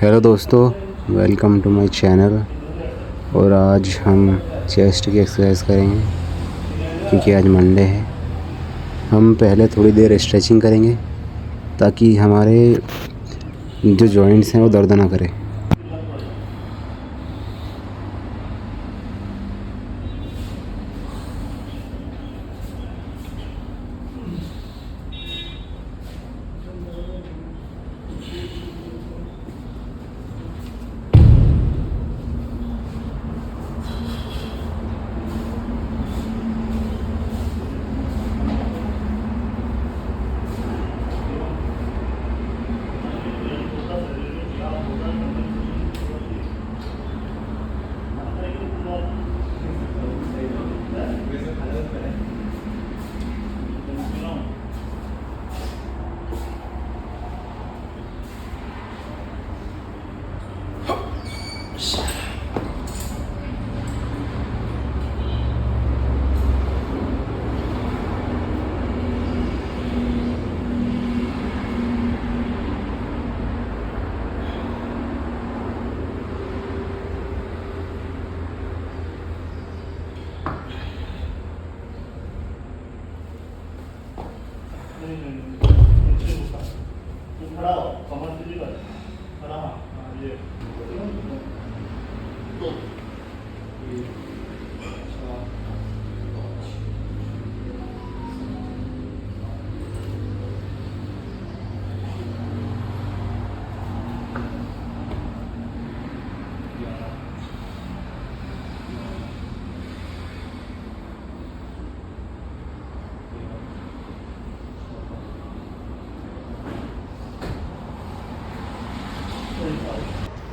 Hello दोस्तों, welcome to my channel. और आज हम चेस्ट की एक्सरसाइज करेंगे क्योंकि आज मंडे है। हम पहले थोड़ी देर स्ट्रेचिंग करेंगे ताकि हमारे जो जॉइंट्स हैं वो दर्द ना करें। खड़ा हो, कमर सीधी कर, खड़ा, हाँ, ये तो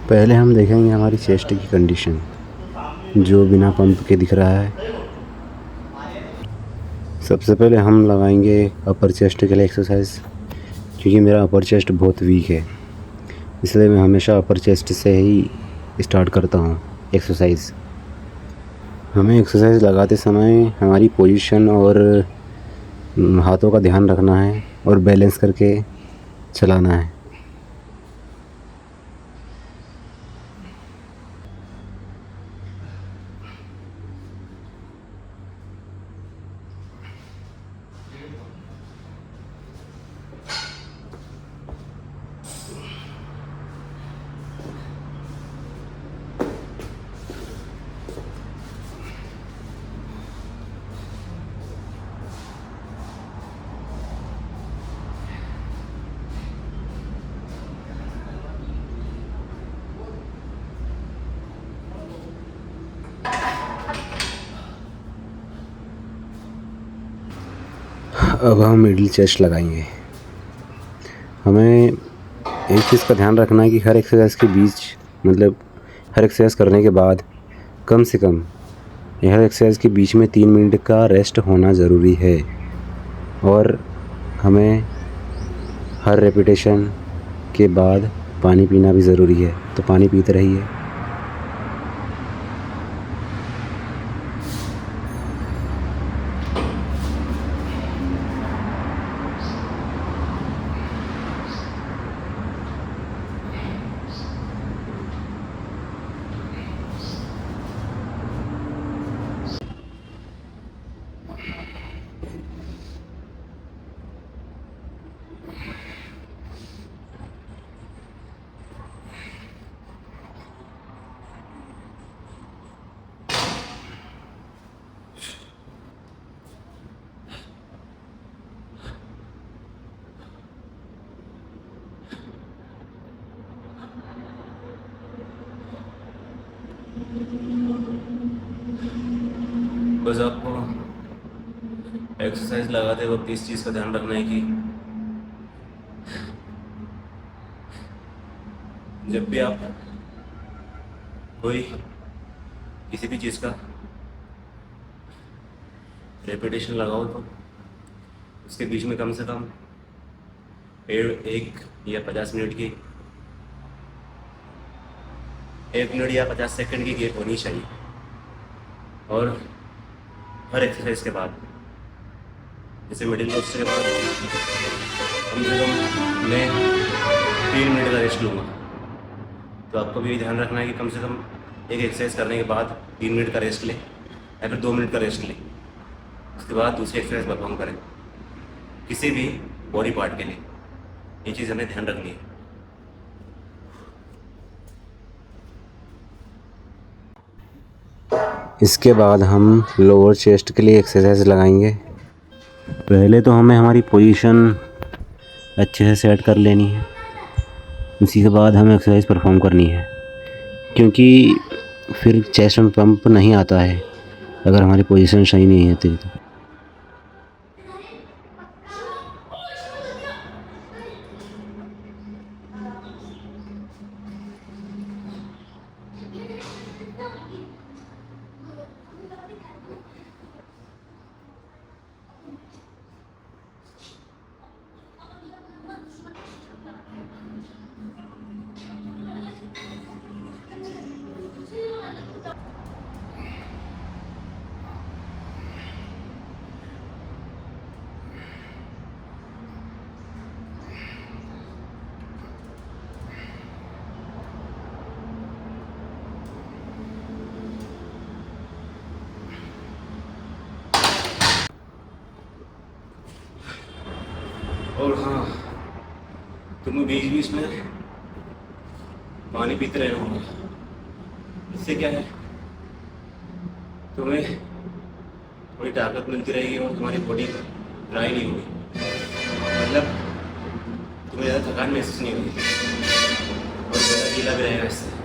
पहले हम देखेंगे हमारी चेस्ट की कंडीशन जो बिना पंप के दिख रहा है। सबसे पहले हम लगाएंगे अपर चेस्ट के लिए एक्सरसाइज, क्योंकि मेरा अपर चेस्ट बहुत वीक है, इसलिए मैं हमेशा अपर चेस्ट से ही स्टार्ट करता हूँ एक्सरसाइज। हमें एक्सरसाइज लगाते समय हमारी पोजीशन और हाथों का ध्यान रखना है और बैलेंस करके चलाना है। अब हम मिडिल चेस्ट लगाएंगे। हमें एक चीज़ का ध्यान रखना है कि हर एक्सरसाइज के बीच हर एक्सरसाइज करने के बाद कम से कम हर एक्सरसाइज के बीच में 3 मिनट का रेस्ट होना ज़रूरी है। और हमें हर रेपिटेशन के बाद पानी पीना भी ज़रूरी है, तो पानी पीते रहिए। बस आपको एक्सरसाइज लगाते वक्त इस चीज़ का ध्यान रखना है कि जब भी आप कोई किसी भी चीज़ का रेपिटेशन लगाओ तो उसके बीच में कम से कम 1 या 50 मिनट की 1 मिनट या 50 सेकंड की गैप होनी चाहिए। और हर एक्सरसाइज के बाद, जैसे मिडिल कोर्स के बाद कम से कम मैं 3 मिनट का रेस्ट लूँगा। तो आपको भी ध्यान रखना है कि कम से कम एक एक्सरसाइज करने के बाद 3 मिनट का रेस्ट लें या फिर 2 मिनट का रेस्ट लें, उसके बाद दूसरी एक्सरसाइज परफॉर्म करें किसी भी बॉडी पार्ट के लिए। ये चीज़ हमें ध्यान रखनी है। इसके बाद हम लोअर चेस्ट के लिए एक्सरसाइज लगाएंगे। पहले तो हमें हमारी पोजीशन अच्छे से सेट कर लेनी है, उसी के बाद हमें एक्सरसाइज परफॉर्म करनी है, क्योंकि फिर चेस्ट में पंप नहीं आता है अगर हमारी पोजीशन सही नहीं है तो। और हाँ, तुम बीच बीच में पानी पीते रहे होंगे। इससे क्या है, तुम्हें थोड़ी ताकत मिलती रहेगी और तुम्हारी बॉडी ड्राई नहीं होगी, मतलब तुम्हें ज़्यादा थकान महसूस नहीं होगी और ज़्यादा गीला भी रहेगा इससे।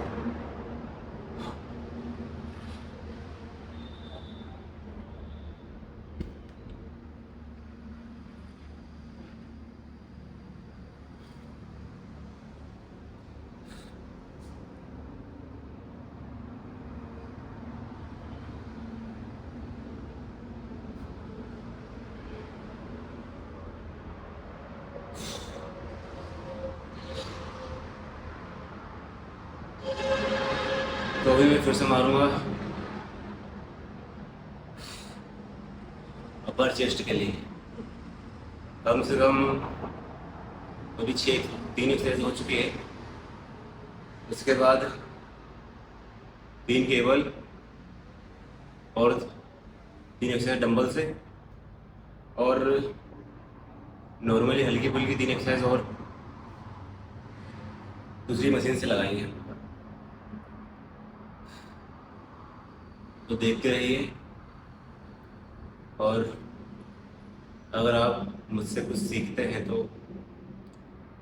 तो अभी मैं फिर से मारूंगा अपर चेस्ट के लिए। कम से कम अभी 3 एक्सरसाइज हो चुकी है। उसके बाद 3 केबल और 3 एक्सरसाइज डंबल से और नॉर्मली हल्की फुल्की 3 एक्सरसाइज और दूसरी मशीन से लगाएंगे। तो देखते रहिए, और अगर आप मुझसे कुछ सीखते हैं तो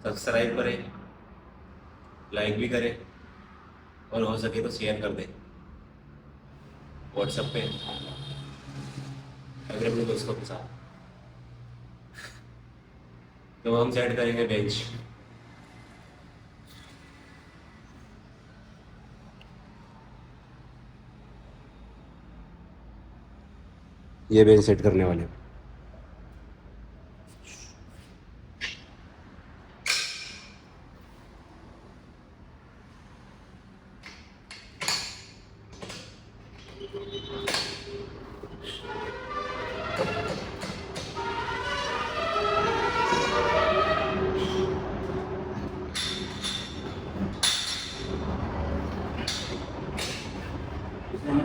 सब्सक्राइब करें, लाइक भी करें और हो सके तो शेयर कर दें व्हाट्सएप पे अगर अपने दोस्तों के साथ। तो हम सेट करेंगे बेंच। ये बेंच सेट करने वाले हैं।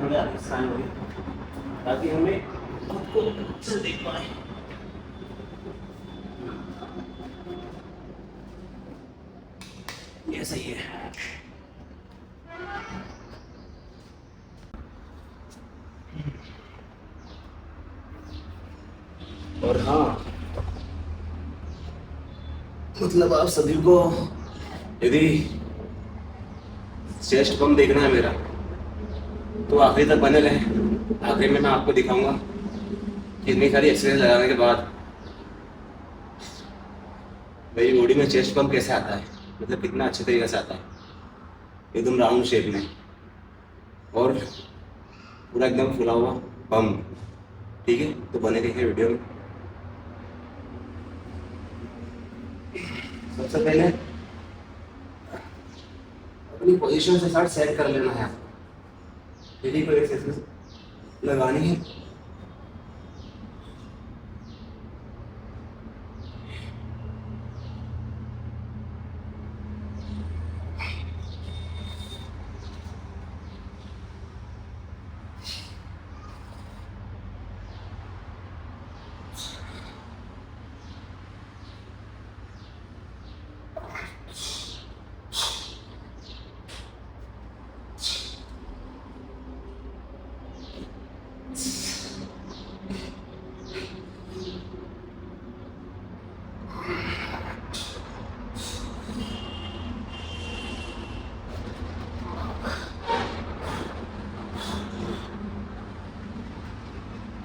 थोड़े आसान हो ताकि हमें खुद को अच्छे से देख पाए। ये सही है। और हाँ, मतलब आप सभी को यदि चेस्ट पंप देखना है मेरा तो आखिरी तक बने रहें। आखिर में मैं आपको दिखाऊंगा कि इतनी सारी एक्सरसाइज लगाने के बाद मेरी बॉडी में चेस्ट पंप कैसे आता है, मतलब कितना अच्छे तरीके से आता है, एकदम राउंड शेप में और पूरा एकदम फुला हुआ पंप। ठीक है, तो बने रहिए वीडियो में। सबसे पहले अपनी पोजीशन से साथ सेट कर लेना है। यदि कोई एक्सरसाइज लगानी है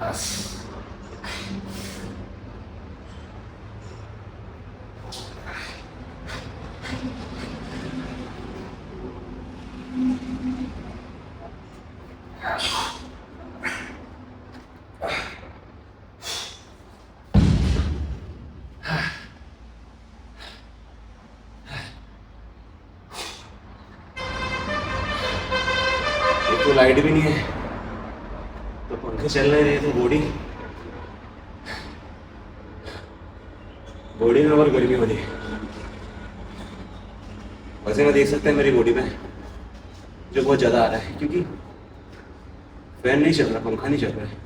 बस। एक तो लाइट भी नहीं है, तो पंखे चल नहीं रहे, तो बॉडी में और गर्मी हो रही है। वैसे मैं देख सकते हैं मेरी बॉडी में जो बहुत ज़्यादा आ रहा है, क्योंकि फैन नहीं चल रहा, पंखा नहीं चल रहा है।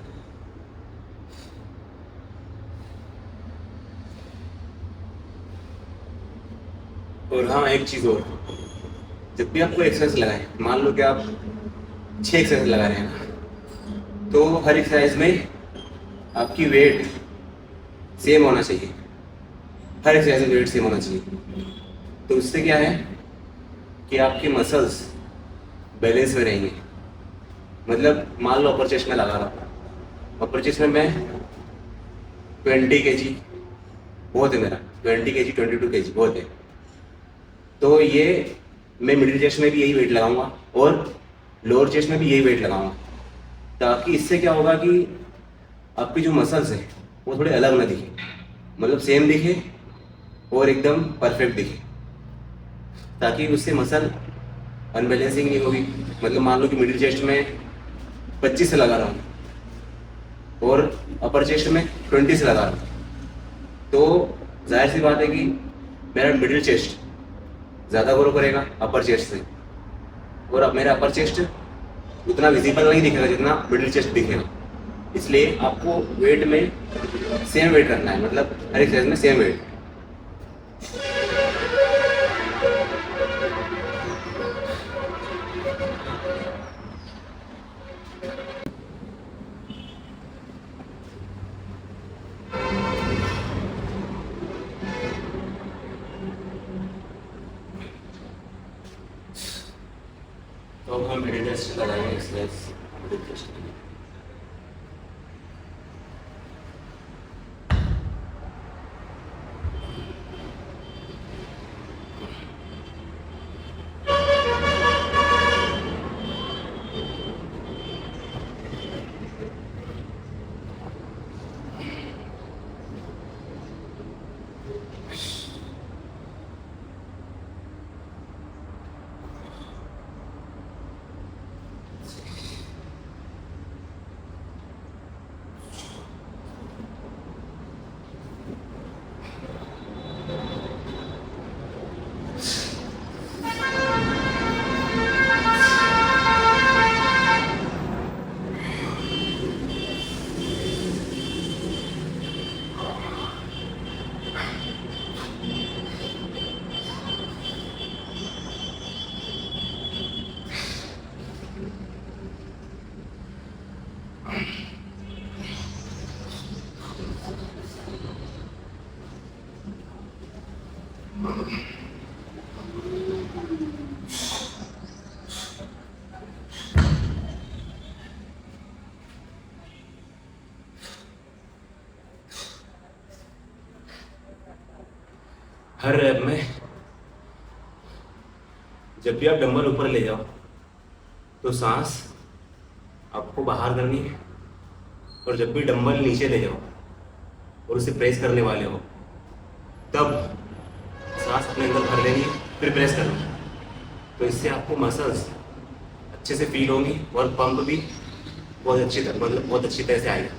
और हाँ, एक चीज़ और, जब भी आपको एक्सरसाइज लगाए, मान लो कि आप 6 एक्सरसाइज लगा रहे हैं ना, तो हर एक्सरसाइज में आपकी वेट सेम होना चाहिए। हर एक्सरसाइज में वेट सेम होना चाहिए। तो उससे क्या है कि आपके मसल्स बैलेंस में रहेंगे। मतलब मान लो अपर चेस्ट में लगा रहा हूँ, अपर चेस्ट में मैं 20 kg बहुत है मेरा, 20 kg 22 kg बहुत है। तो ये मैं मिडिल चेस्ट में भी यही वेट लगाऊंगा और लोअर चेस्ट में भी यही वेट लगाऊंगा, ताकि इससे क्या होगा कि आपकी जो मसल्स है वो थोड़े अलग ना दिखे, मतलब सेम दिखे और एकदम परफेक्ट दिखे, ताकि उससे मसल अनबैलेंसिंग नहीं होगी। मतलब मान लो कि मिडिल चेस्ट में 25 से लगा रहा हूँ और अपर चेस्ट में 20 से लगा रहा हूँ, तो जाहिर सी बात है कि मेरा मिडिल चेस्ट ज़्यादा ग्रो करेगा अपर चेस्ट से, और अब मेरा अपर चेस्ट उतना विजिबल नहीं दिखेगा जितना मिडिल चेस्ट दिखेगा। इसलिए आपको वेट में सेम वेट रखना है, मतलब हर एक्सरसाइज में सेम वेट। तो अब हम मिडिल चेस्ट लगाएंगे एक्सरसाइज मिडिल चेस्ट के लिए। हर रैप में जब भी आप डंबल ऊपर ले जाओ तो सांस आपको बाहर करनी है, और जब भी डंबल नीचे ले जाओ और उसे प्रेस करने वाले हो तब सांस अपने अंदर भर लेनी है, फिर प्रेस करना है। तो इससे आपको मसल्स अच्छे से फील होंगी और पंप भी बहुत अच्छी तरह, मतलब बहुत अच्छी तरह से आएगा।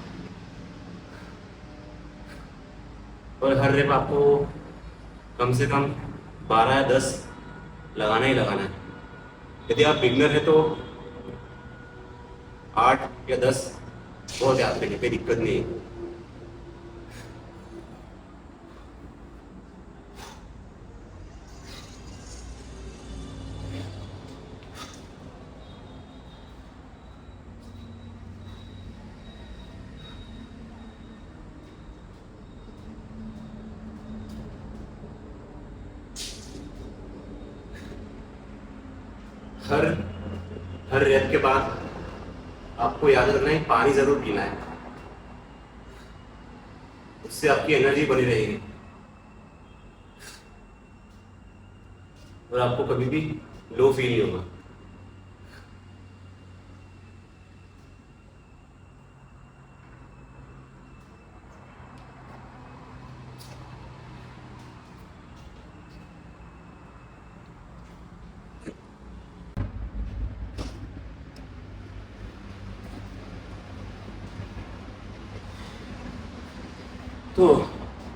और हर रेप आपको कम से कम 12 या 10 लगाना ही लगाना है। यदि आप बिगनर है तो 8 या 10 बहुत याद रखें, कोई दिक्कत नहीं है। हर रेप के बाद आपको याद रखना है पानी ज़रूर पीना है। उससे आपकी एनर्जी बनी रहेगी और आपको कभी भी लो फील नहीं होगा। तो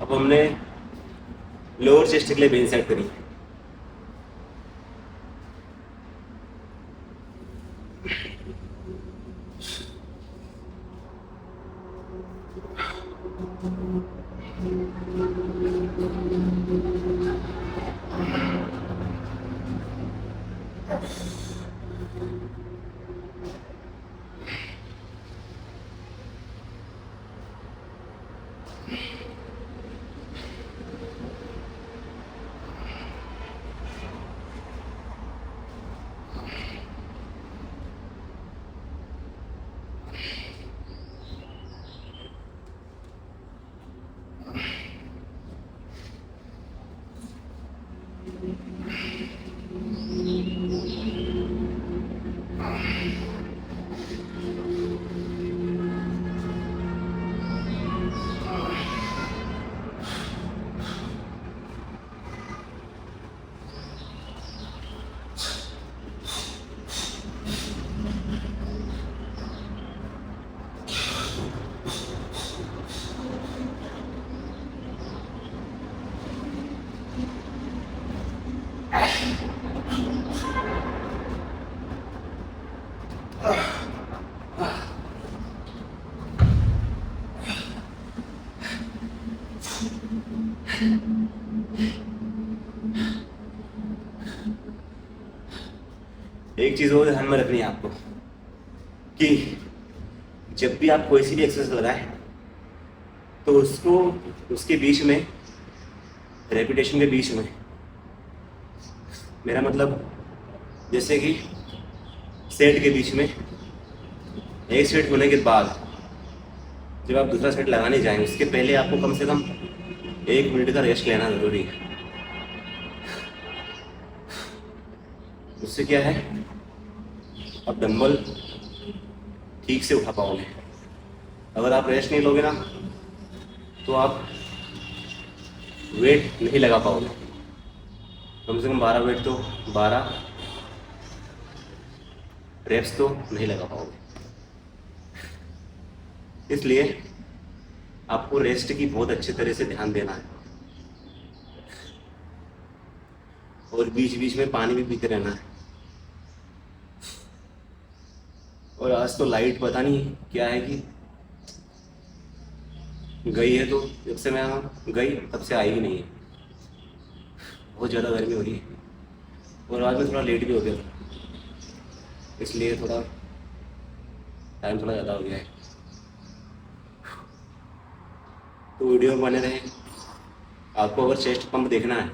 अब हमने लोअर चेस्ट के लिए बेंच सेट करी। एक चीज़ और ध्यान में रखनी है आपको कि जब भी आप कोई सी भी एक्सरसाइज लगाएं तो उसको उसके बीच में रेपिटेशन के बीच में, मेरा मतलब जैसे कि सेट के बीच में, एक सेट होने के बाद जब आप दूसरा सेट लगाने जाएं उसके पहले आपको कम से कम 1 मिनट का रेस्ट लेना ज़रूरी है। उससे क्या है, आप डंबल ठीक से उठा पाओगे। अगर आप रेस्ट नहीं लोगे ना तो आप वेट नहीं लगा पाओगे। कम से कम 12 वेट तो 12 रेप्स तो नहीं लगा पाओगे। इसलिए आपको रेस्ट की बहुत अच्छे तरह से ध्यान देना है और बीच बीच में पानी भी पीते रहना है। और आज तो लाइट पता नहीं क्या है कि गई है, तो जब से मैं गई तब से आई ही नहीं है। बहुत ज़्यादा गर्मी हो रही है और आज मैं थोड़ा लेट भी हो गया था, इसलिए थोड़ा टाइम थोड़ा ज़्यादा हो गया है। तो वीडियो में बने रहे। आपको अगर चेस्ट पंप देखना है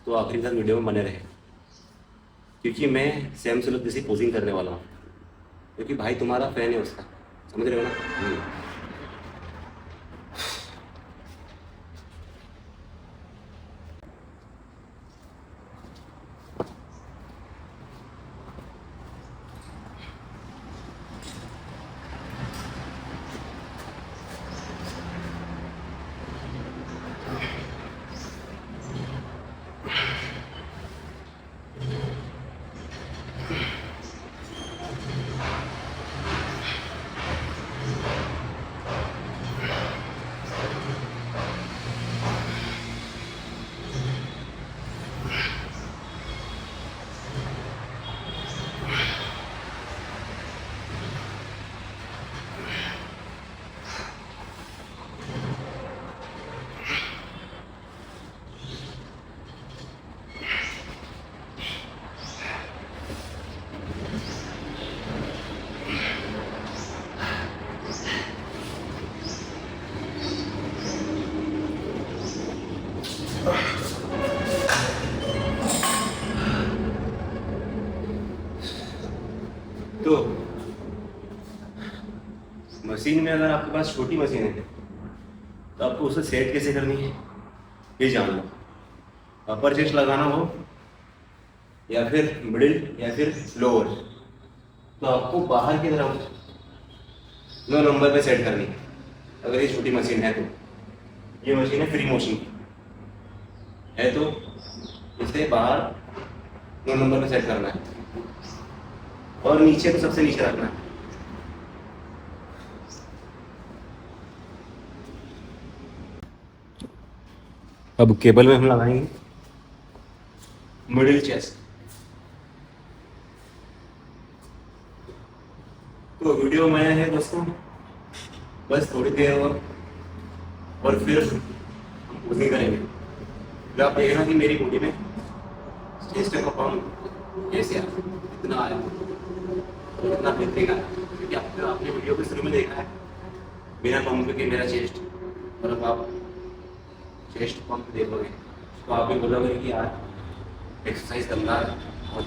तो आखिरी तक वीडियो में बने रहे, क्योंकि मैं सैम सुलभ जैसी पोजिंग करने वाला हूँ, क्योंकि भाई तुम्हारा फैन है उसका, समझ रहे हो ना। तो मशीन में अगर आपके पास छोटी मशीन है तो आपको उसे सेट कैसे करनी है ये जान लो। अपर चेस्ट लगाना हो या फिर मिडिल या फिर लोअर, तो आपको बाहर की तरफ 9 नंबर पे सेट करनी है। अगर ये छोटी मशीन है तो ये मशीन है फ्री मोशन की है, तो इसे बाहर 9 नंबर पे सेट करना है और नीचे तो सबसे नीचे रखना है। अब केबल में हम लगाएंगे मिडिल चेस्ट। तो वीडियो में है दोस्तों, बस थोड़ी देर और फिर हम पोजिंग करेंगे। फिर आप देखना कि मेरी बॉडी में चेस्ट का पंप कैसे आया, कितना आया, कितना बेहतरीन आया। क्योंकि आपने वीडियो के शुरू में देखा है बिना पंप के मेरा चेस्ट, और अब आप चेस्ट पंप देखोगे तो आप भी बोलोगे कि यार एक्सरसाइज करना बहुत।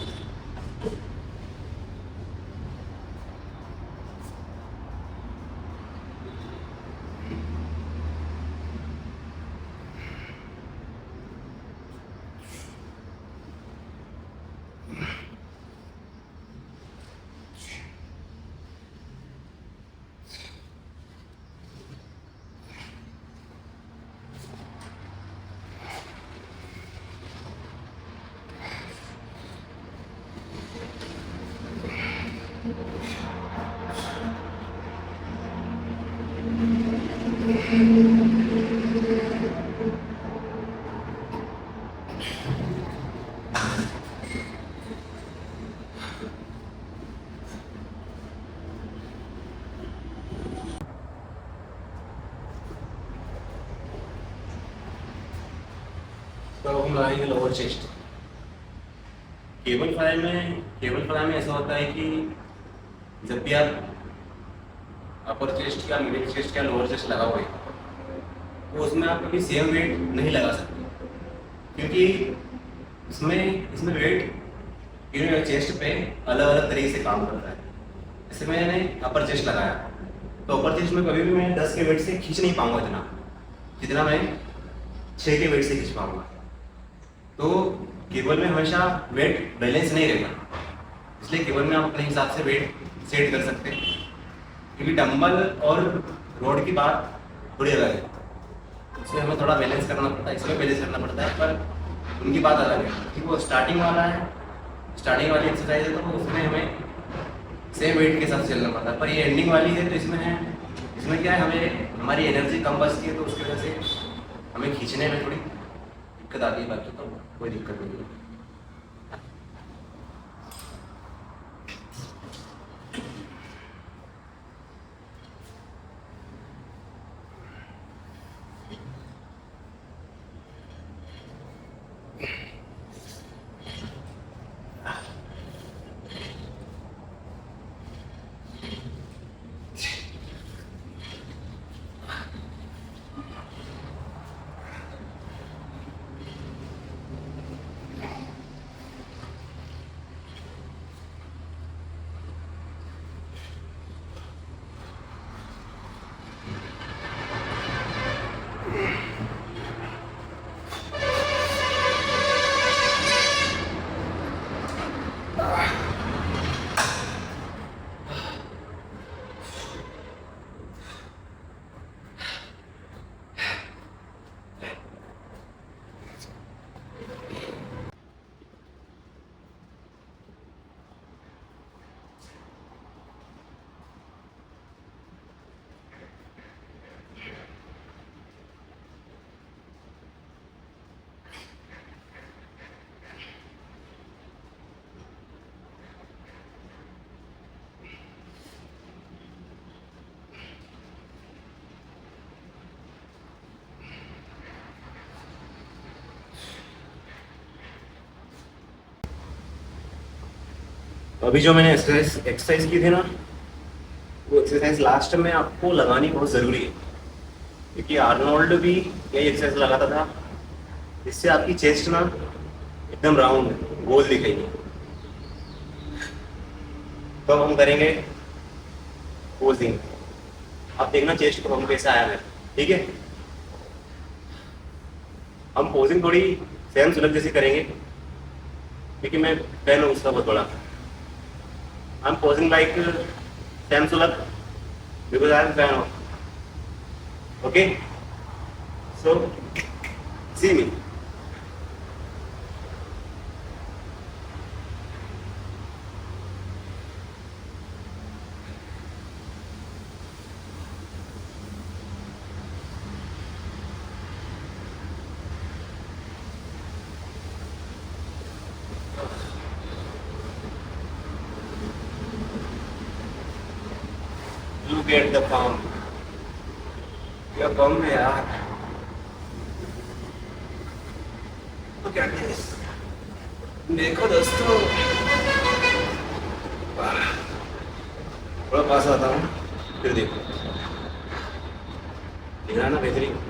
तो हम लगाएंगे लोअर चेस्ट। केबल फ्लाई में ऐसा होता है कि जब भी आप अपर चेस्ट या मिडिल चेस्ट या लोअर चेस्ट लगाओगे तो उसमें आप कभी सेम वेट नहीं लगा सकते, क्योंकि इसमें वेट चेस्ट पे अलग अलग तरीके से काम करता है। जैसे मैंने अपर चेस्ट लगाया तो अपर चेस्ट में कभी भी मैं 10 के वेट से खींच नहीं पाऊंगा जितना मैं 6 के वेट से खींच पाऊंगा। तो केबल में हमेशा वेट बैलेंस नहीं रहेगा, इसलिए केबल में आप अपने हिसाब से वेट सेट कर सकते हैं। क्योंकि डंबल और रोड की बात थोड़ी अलग है, इसमें हमें थोड़ा बैलेंस करना पड़ता है, इसमें बैलेंस करना पड़ता है, पर उनकी बात अलग है। क्योंकि वो स्टार्टिंग वाली एक्सरसाइज है तो उसमें हमें सेम वेट के साथ चलना पड़ता है। पर ये एंडिंग वाली है तो इसमें क्या है, हमारी एनर्जी कम बचती है, तो उसकी वजह से हमें खींचने में थोड़ी दिक्कत आती है। बाकी तो कोई दिक्कत नहीं है। अभी जो मैंने एक्सरसाइज की थी ना, वो एक्सरसाइज लास्ट में आपको लगानी बहुत ज़रूरी है, क्योंकि आर्नोल्ड भी यही एक्सरसाइज लगाता था। इससे आपकी चेस्ट ना एकदम राउंड गोल दिखेगी। तो हम करेंगे पोजिंग। आप देखना चेस्ट को हम कैसे आया है, ठीक है। हम पोजिंग थोड़ी सैम सुलग जैसी करेंगे, क्योंकि मैं फैन हूँ उसका बहुत बड़ा। I'm posing like Sam Sulak because I am fan of. Okay, so see me. Look at the palm. Your palm में यार. Look at this. देखो दोस्तों. थोड़ा पास आता हूँ, फिर देखो. दिख रहा ना बेहतरीन.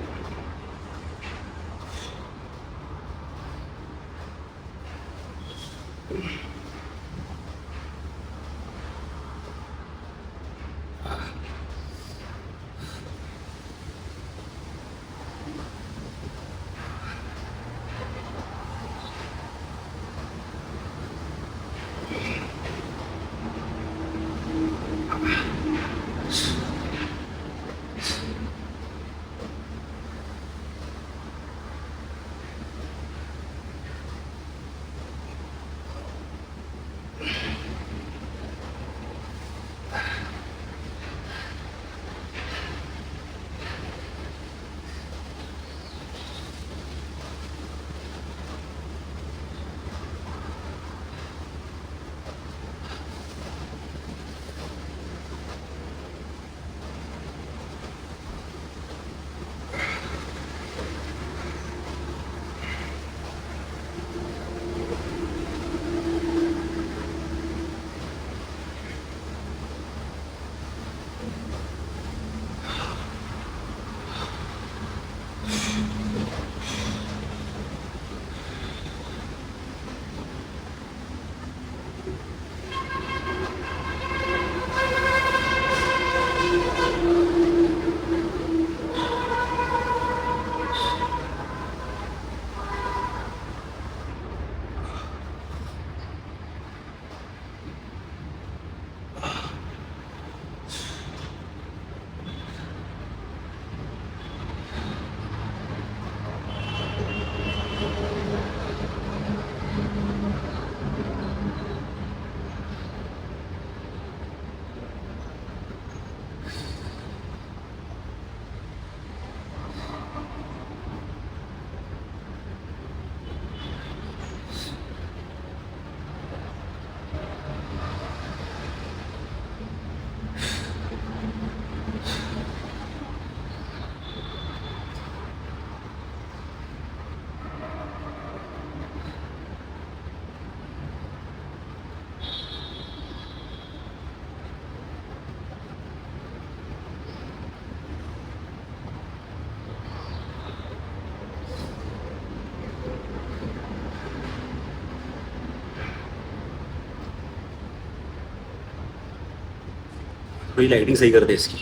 थोड़ी लाइटिंग सही कर दे इसकी.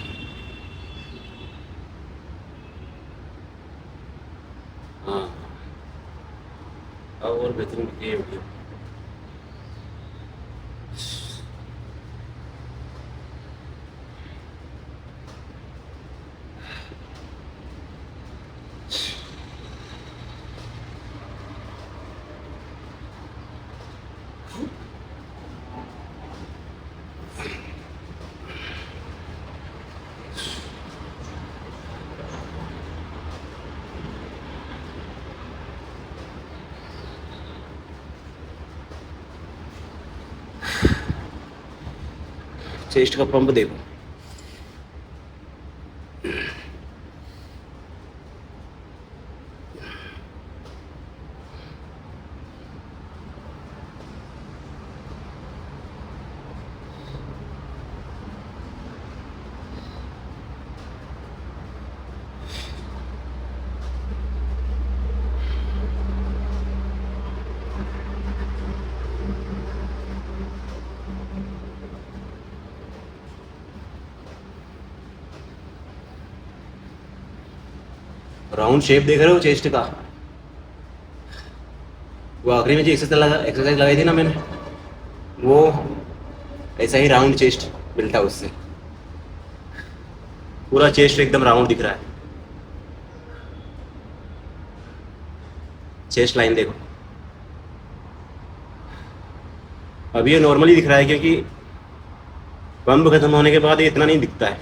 हाँ, अब और बेहतरीन ये वीडियो. चेस्ट का पंप देखो. राउंड शेप देख रहे हो चेस्ट का. वो आखिरी में जो एक्सरसाइज लगाई थी ना मैंने, वो ऐसा ही राउंड चेस्ट मिलता है उससे। पूरा चेस्ट एकदम राउंड दिख रहा है। चेस्ट लाइन देखो, अभी ये नॉर्मली दिख रहा है क्योंकि पंप खत्म होने के बाद ये इतना नहीं दिखता है,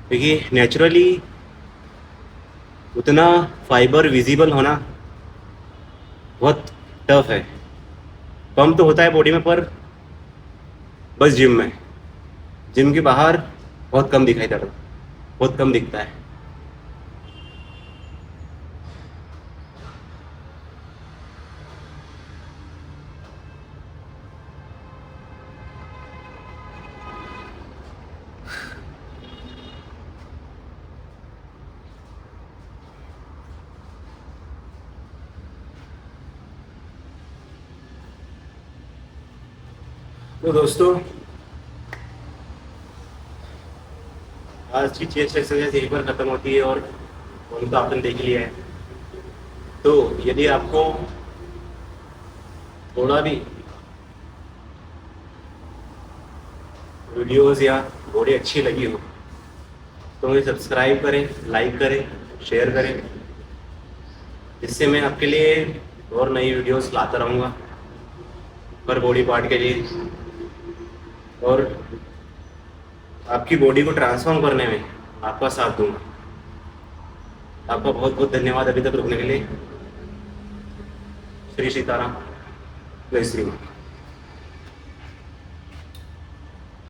क्योंकि नेचुरली उतना फाइबर विजिबल होना बहुत टफ है। पंप तो होता है बॉडी में, पर बस जिम के बाहर बहुत कम दिखाई देता, बहुत कम दिखता है। तो दोस्तों, आज की चेस्ट एक्सरसाइज यहीं पर ख़त्म होती है और उनको आपने देख लिया है। तो यदि आपको थोड़ा भी वीडियोस या बॉडी अच्छी लगी हो तो मुझे सब्सक्राइब करें, लाइक करें, शेयर करें, जिससे मैं आपके लिए और नई वीडियोस लाता रहूँगा पर बॉडी पार्ट के लिए, और आपकी बॉडी को ट्रांसफॉर्म करने में आपका साथ दूंगा। आपका बहुत बहुत धन्यवाद अभी तक रुकने के लिए। श्री सीताराम, जय श्री राम।